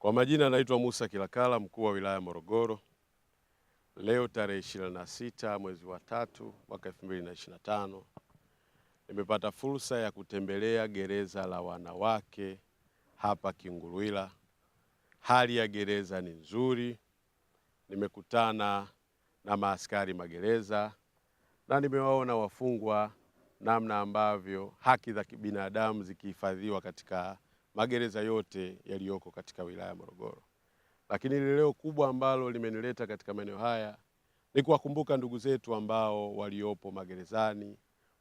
Kwa majina naitwa Musa Kilakala, mkuu wa wilaya Morogoro. Leo tarehe 26 mwezi wa 3 mwaka 2025 nimepata fursa ya kutembelea gereza la wanawake hapa Kingulwila. Hali ya gereza ni nzuri. Nimekutana na maaskari magereza na nimewaona wafungwa namna ambavyo haki za kibinadamu zikihifadhiwa katika magereza yote yaliyoko katika wilaya Morogoro. Lakini leo kubwa ambalo limenileta katika maeneo haya ni kuwakumbuka ndugu zetu ambao waliopo magerezani,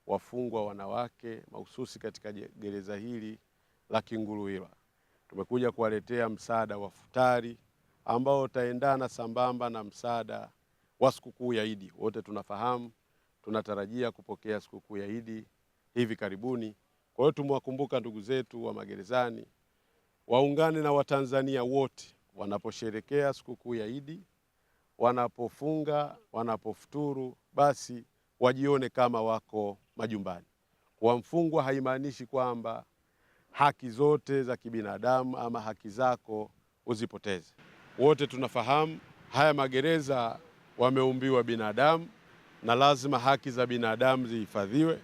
wafungwa wanawake mahususi katika gereza hili la Kingulwila. Tumekuja kuwaletea msaada wa futari ambao utaendana sambamba na msaada wa sikukuu ya Idi. Wote tunafahamu tunatarajia kupokea sikukuu ya Idi hivi karibuni. Kwa hiyo tumewakumbuka ndugu zetu wa magerezani waungane na Watanzania wote wanaposherekea sikukuu ya Idi, wanapofunga, wanapofuturu, basi wajione kama wako majumbani. Kwa mfungwa haimaanishi kwamba haki zote za kibinadamu ama haki zako uzipoteze. Wote tunafahamu haya magereza wameumbiwa binadamu na lazima haki za binadamu zihifadhiwe.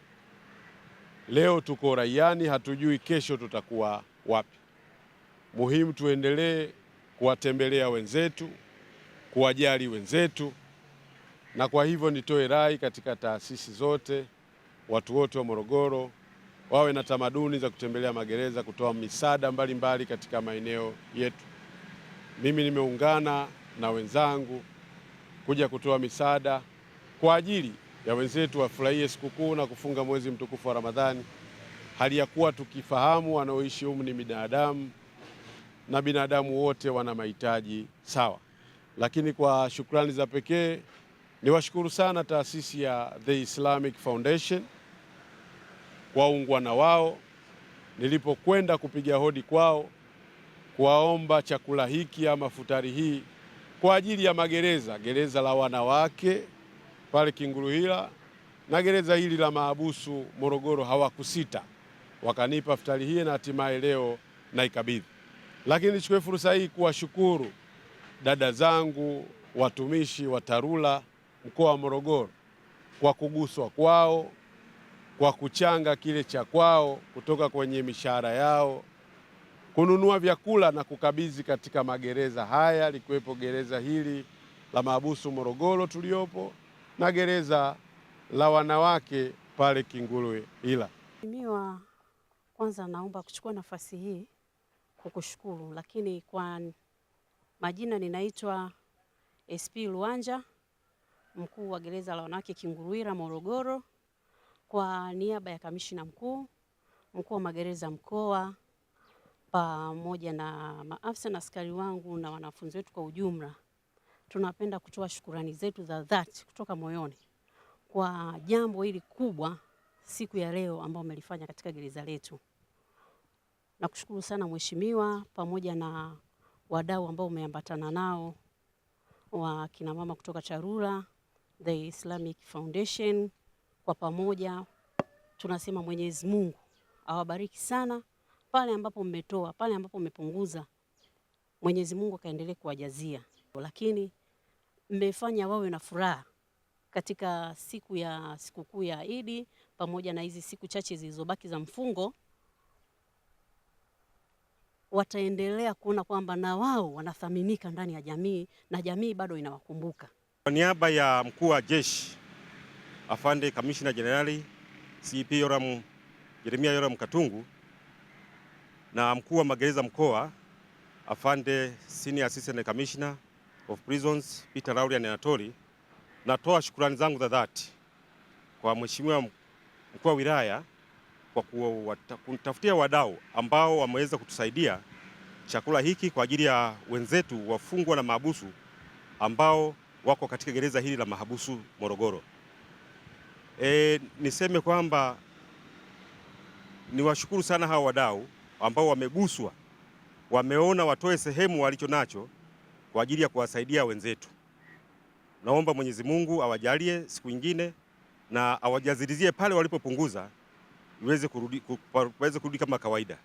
Leo tuko raiani, hatujui kesho tutakuwa wapi. Muhimu tuendelee kuwatembelea wenzetu, kuwajali wenzetu, na kwa hivyo nitoe rai katika taasisi zote, watu wote wa Morogoro wawe na tamaduni za kutembelea magereza, kutoa misaada mbalimbali katika maeneo yetu. Mimi nimeungana na wenzangu kuja kutoa misaada kwa ajili ya wenzetu wafurahie sikukuu na kufunga mwezi mtukufu wa Ramadhani, hali ya kuwa tukifahamu wanaoishi humu ni binadamu na binadamu wote wana mahitaji sawa. Lakini kwa shukrani za pekee niwashukuru sana taasisi ya The Islamic Foundation kwa ungwana wao. Nilipokwenda kupiga hodi kwao kuwaomba chakula hiki ama futari hii kwa ajili ya magereza, gereza la wanawake pale Kingulwila na gereza hili la mahabusu Morogoro, hawakusita, wakanipa futari hii na hatimaye leo naikabidhi. Lakini nichukue fursa hii kuwashukuru dada zangu watumishi wa TARURA mkoa wa Morogoro kwa kuguswa kwao, kwa kuchanga kile cha kwao kutoka kwenye mishahara yao, kununua vyakula na kukabidhi katika magereza haya, likiwepo gereza hili la mahabusu Morogoro tuliopo na gereza la wanawake pale Kingulwila. Mheshimiwa, kwanza naomba kuchukua nafasi hii kukushukuru, lakini kwa majina ninaitwa SP Luanja, mkuu wa gereza la wanawake Kingulwila Morogoro, kwa niaba ya kamishina mkuu wa magereza mkoa pamoja na maafisa na askari wangu na wanafunzi wetu kwa ujumla, tunapenda kutoa shukurani zetu za dhati kutoka moyoni kwa jambo hili kubwa siku ya leo ambao umelifanya katika gereza letu. Nakushukuru sana Mheshimiwa, pamoja na wadau ambao umeambatana nao, wa kina mama kutoka TARURA, The Islamic Foundation. Kwa pamoja tunasema Mwenyezi Mungu awabariki sana pale ambapo mmetoa, pale ambapo mmepunguza, Mwenyezi Mungu akaendelee kuwajazia. Lakini mmefanya wawe na furaha katika sikukuu ya Idi pamoja na hizi siku chache zilizobaki za mfungo. Wataendelea kuona kwamba na wao wanathaminika ndani ya jamii na jamii bado inawakumbuka. Kwa niaba ya mkuu wa jeshi Afande Kamishna Jenerali CP Jeremia Yoram Katungu na mkuu wa magereza mkoa Afande Senior Assistant Commissioner of Prisons Peter Laurian Anatoli, natoa shukrani zangu za dhati kwa Mheshimiwa mkuu wa wilaya kwa kutafutia wadau ambao wameweza kutusaidia chakula hiki kwa ajili ya wenzetu wafungwa na mahabusu ambao wako katika gereza hili la mahabusu Morogoro. Niseme kwamba niwashukuru sana hawa wadau ambao wameguswa, wameona watoe sehemu walicho nacho kwa ajili ya kuwasaidia wenzetu. Naomba Mwenyezi Mungu awajalie siku nyingine na awajazilizie pale walipopunguza iweze kurudi kama kawaida.